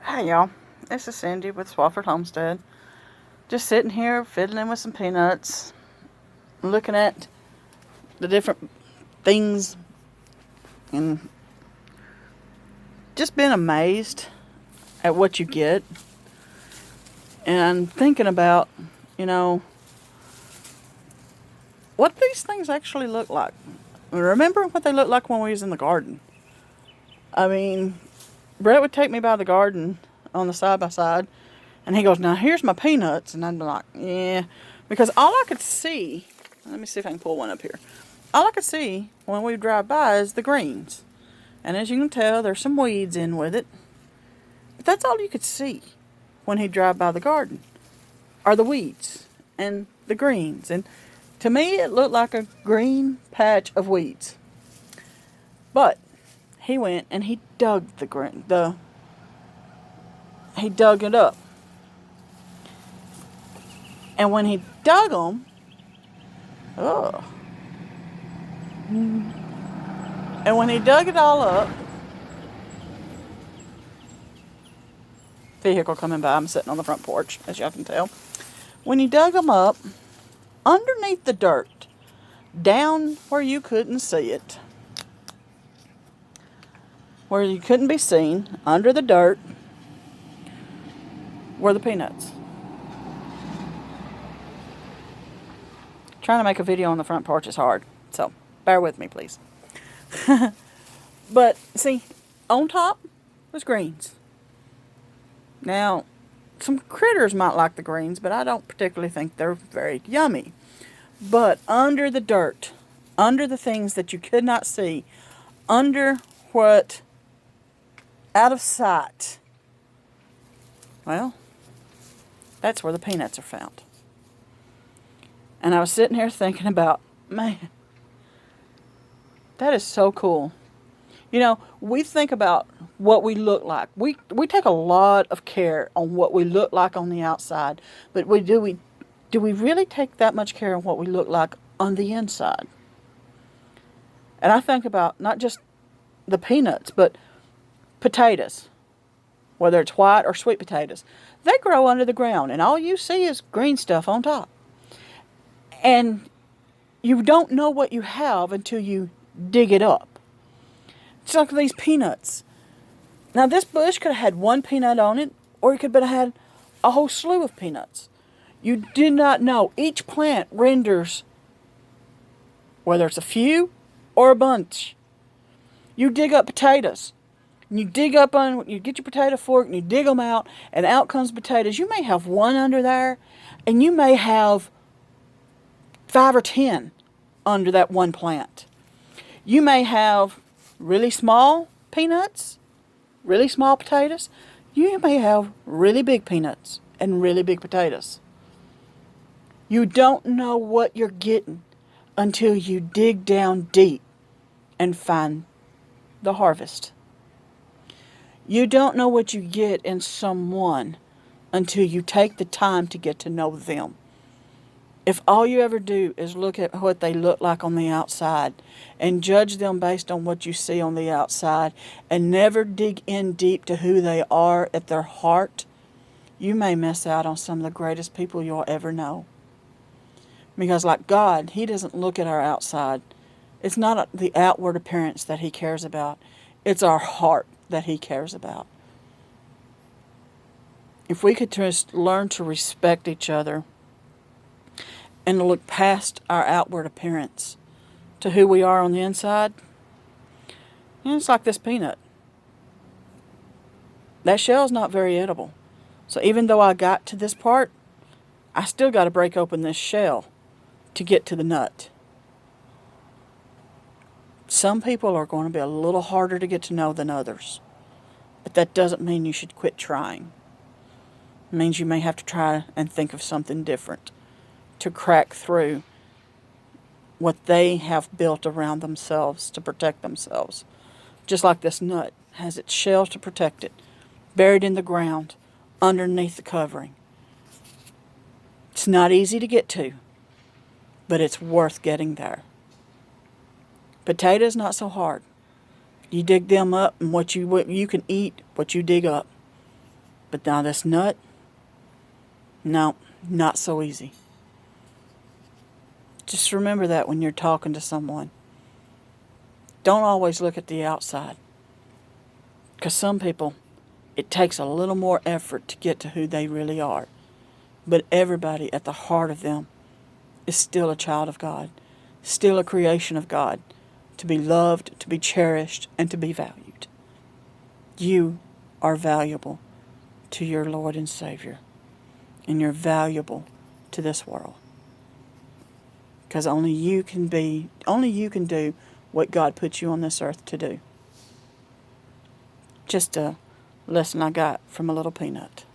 Hey y'all, this is Cindy with Swafford Homestead. Just sitting here fiddling with some peanuts, looking at the different things, and just being amazed at what you get. And thinking about, you know, what these things actually look like. Remember what they looked like when we was in the garden. I mean, Brett would take me by the garden on the side by side, and he goes, "Now here's my peanuts," and I'd be like, "Yeah," because all I could see. Let me see if I can pull one up here. All I could see when we drive by is the greens, and as you can tell, there's some weeds in with it. But that's all you could see when he'd drive by the garden, are the weeds and the greens. And to me, it looked like a green patch of weeds. But he went and he dug he dug it up. And when he dug them, oh, and when he dug it all up, vehicle coming by, I'm sitting on the front porch, as y'all can tell. When he dug them up, underneath the dirt, down where you couldn't see it, where you couldn't be seen, under the dirt, were the peanuts. Trying to make a video on the front porch is hard, so bear with me, please. But, see, on top was greens. Now, some critters might like the greens, but I don't particularly think they're very yummy. But under the dirt, under the things that you could not see, under what, out of sight, well, that's where the peanuts are found. And I was sitting here thinking about, man, that is so cool. You know, we think about what we look like. We take a lot of care on what we look like on the outside, but do we really take that much care on what we look like on the inside? And I think about not just the peanuts, but potatoes, whether it's white or sweet potatoes. They grow under the ground, and all you see is green stuff on top. And you don't know what you have until you dig it up. It's like these peanuts. Now, this bush could have had one peanut on it, or it could have had a whole slew of peanuts. You did not know. Each plant renders, whether it's a few or a bunch. You dig up potatoes. And you get your potato fork and you dig them out, and out comes potatoes. You may have one under there, and you may have 5 or 10 under that one plant. You may have really small peanuts, really small potatoes. You may have really big peanuts and really big potatoes. You don't know what you're getting until you dig down deep and find the harvest. You don't know what you get in someone until you take the time to get to know them. If all you ever do is look at what they look like on the outside and judge them based on what you see on the outside and never dig in deep to who they are at their heart, you may miss out on some of the greatest people you'll ever know. Because like God, He doesn't look at our outside. It's not the outward appearance that He cares about. It's our heart that He cares about. If we could just learn to respect each other and to look past our outward appearance to who we are on the inside, it's like this peanut. That shell's not very edible. So even though I got to this part, I still got to break open this shell to get to the nut. Some people are going to be a little harder to get to know than others. But that doesn't mean you should quit trying. It means you may have to try and think of something different to crack through what they have built around themselves to protect themselves. Just like this nut has its shell to protect it, buried in the ground, underneath the covering. It's not easy to get to, but it's worth getting there. Potatoes, not so hard. You dig them up, and what you can eat, what you dig up. But now this nut, no, not so easy. Just remember that when you're talking to someone. Don't always look at the outside. Because some people, it takes a little more effort to get to who they really are. But everybody at the heart of them is still a child of God, still a creation of God, to be loved, to be cherished, and to be valued. You are valuable to your Lord and Savior, and you're valuable to this world. Because only you can do what God put you on this earth to do. Just a lesson I got from a little peanut.